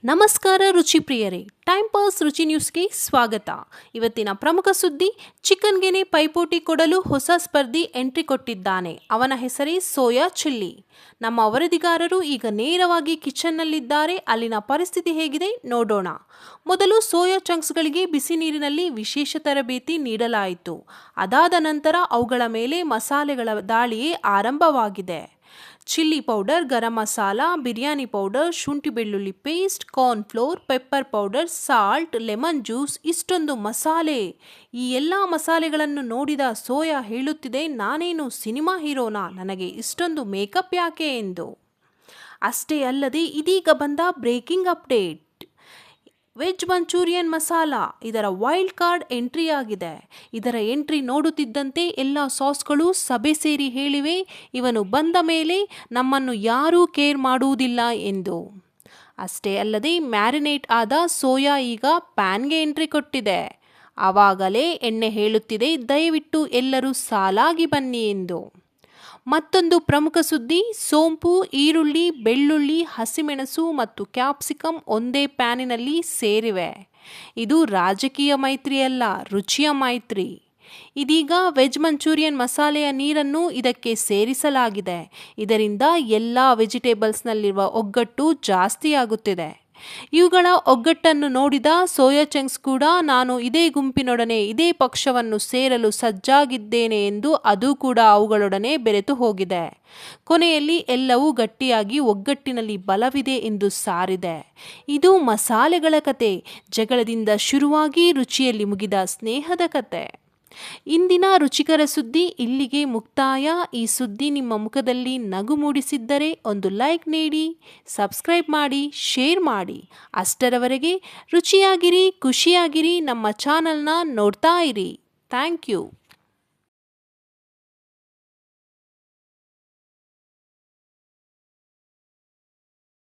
ನಮಸ್ಕಾರ ರುಚಿ ಪ್ರಿಯರೇ, ಟೈಮ್ ಪಾಸ್ ರುಚಿ ನ್ಯೂಸ್ಗೆ ಸ್ವಾಗತ. ಇವತ್ತಿನ ಪ್ರಮುಖ ಸುದ್ದಿ, ಚಿಕನ್ಗೆನೆ ಪೈಪೋಟಿ ಕೊಡಲು ಹೊಸ ಸ್ಪರ್ಧಿ ಎಂಟ್ರಿ ಕೊಟ್ಟಿದ್ದಾನೆ. ಅವನ ಹೆಸರೇ ಸೋಯಾ ಚಿಲ್ಲಿ. ನಮ್ಮ ವರದಿಗಾರರು ಈಗ ನೇರವಾಗಿ ಕಿಚನ್ನಲ್ಲಿದ್ದಾರೆ. ಅಲ್ಲಿನ ಪರಿಸ್ಥಿತಿ ಹೇಗಿದೆ ನೋಡೋಣ. ಮೊದಲು ಸೋಯಾ ಚಂಕ್ಸ್ಗಳಿಗೆ ಬಿಸಿ ನೀರಿನಲ್ಲಿ ವಿಶೇಷ ತರಬೇತಿ ನೀಡಲಾಯಿತು. ಅದಾದ ನಂತರ ಅವುಗಳ ಮೇಲೆ ಮಸಾಲೆಗಳ ದಾಳಿಯೇ ಆರಂಭವಾಗಿದೆ. Chilli powder, garam masala, biryani powder, ಶುಂಠಿ ಬೆಳ್ಳುಳ್ಳಿ paste, corn flour, pepper powder, salt, lemon juice, ಇಷ್ಟೊಂದು ಮಸಾಲೆ. ಈ ಎಲ್ಲ ಮಸಾಲೆಗಳನ್ನು ನೋಡಿದ ಸೋಯಾ ಹೇಳುತ್ತಿದೆ, ನಾನೇನು ಸಿನಿಮಾ ಹೀರೋನಾ, ನನಗೆ ಇಷ್ಟೊಂದು ಮೇಕಪ್ ಯಾಕೆ ಎಂದು. ಅಷ್ಟೇ ಅಲ್ಲದೆ ಇದೀಗ ಬಂದ breaking update. Veg manchurian masala ಇದರ ವೈಲ್ಡ್ ಕಾರ್ಡ್ ಎಂಟ್ರಿ ಆಗಿದೆ. ಇದರ ಎಂಟ್ರಿ ನೋಡುತ್ತಿದ್ದಂತೆ ಎಲ್ಲ ಸಾಸ್ಗಳು ಸಭೆ ಸೇರಿ ಹೇಳಿವೆ, ಇವನು ಬಂದ ಮೇಲೆ ನಮ್ಮನ್ನು ಯಾರೂ ಕೇರ್ ಮಾಡುವುದಿಲ್ಲ ಎಂದು. ಅಷ್ಟೇ ಅಲ್ಲದೆ ಮ್ಯಾರಿನೇಟ್ ಆದ ಸೋಯಾ ಈಗ ಪ್ಯಾನ್ಗೆ ಎಂಟ್ರಿ ಕೊಟ್ಟಿದೆ. ಆವಾಗಲೇ ಎಣ್ಣೆ ಹೇಳುತ್ತಿದೆ, ದಯವಿಟ್ಟು ಎಲ್ಲರೂ ಸಾಲಾಗಿ ಬನ್ನಿ ಎಂದು. ಮತ್ತೊಂದು ಪ್ರಮುಖ ಸುದ್ದಿ, ಸೋಂಪು, ಈರುಳ್ಳಿ, ಬೆಳ್ಳುಳ್ಳಿ, ಹಸಿಮೆಣಸು ಮತ್ತು ಕ್ಯಾಪ್ಸಿಕಮ್ ಒಂದೇ ಪ್ಯಾನಿನಲ್ಲಿ ಸೇರಿವೆ. ಇದು ರಾಜಕೀಯ ಮೈತ್ರಿಯಲ್ಲ, ರುಚಿಯ ಮೈತ್ರಿ. ಇದೀಗ ವೆಜ್ ಮಂಚೂರಿಯನ್ ಮಸಾಲೆಯ ನೀರನ್ನು ಇದಕ್ಕೆ ಸೇರಿಸಲಾಗಿದೆ. ಇದರಿಂದ ಎಲ್ಲ ವೆಜಿಟೇಬಲ್ಸ್ನಲ್ಲಿರುವ ಒಗ್ಗಟ್ಟು ಜಾಸ್ತಿಯಾಗುತ್ತಿದೆ. ಇವುಗಳ ಒಗ್ಗಟ್ಟನ್ನು ನೋಡಿದ ಸೋಯಾ ಚಂಕ್ಸ್ ಕೂಡ ನಾನು ಇದೇ ಗುಂಪಿನೊಡನೆ, ಇದೇ ಪಕ್ಷವನ್ನು ಸೇರಲು ಸಜ್ಜಾಗಿದ್ದೇನೆ ಎಂದು ಅದು ಕೂಡ ಅವುಗಳೊಡನೆ ಬೆರೆತು ಹೋಗಿದೆ. ಕೊನೆಯಲ್ಲಿ ಎಲ್ಲವೂ ಗಟ್ಟಿಯಾಗಿ ಒಗ್ಗಟ್ಟಿನಲ್ಲಿ ಬಲವಿದೆ ಎಂದು ಸಾರಿದೆ. ಇದು ಮಸಾಲೆಗಳ ಕತೆ. ಜಗಳದಿಂದ ಶುರುವಾಗಿ ರುಚಿಯಲ್ಲಿ ಮುಗಿದ ಸ್ನೇಹದ ಕತೆ. ಇಂದಿನ ರುಚಿಕರ ಸುದ್ದಿ ಇಲ್ಲಿಗೆ ಮುಕ್ತಾಯ. ಈ ಸುದ್ದಿ ನಿಮ್ಮ ಮುಖದಲ್ಲಿ ನಗು ಮೂಡಿಸಿದ್ದರೆ ಒಂದು ಲೈಕ್ ನೀಡಿ, ಸಬ್ಸ್ಕ್ರೈಬ್ ಮಾಡಿ, ಶೇರ್ ಮಾಡಿ. ಅಷ್ಟರವರೆಗೆ ರುಚಿಯಾಗಿರಿ, ಖುಷಿಯಾಗಿರಿ, ನಮ್ಮ ಚಾನಲ್ನ ನೋಡ್ತಾ ಇರಿ. Thank you.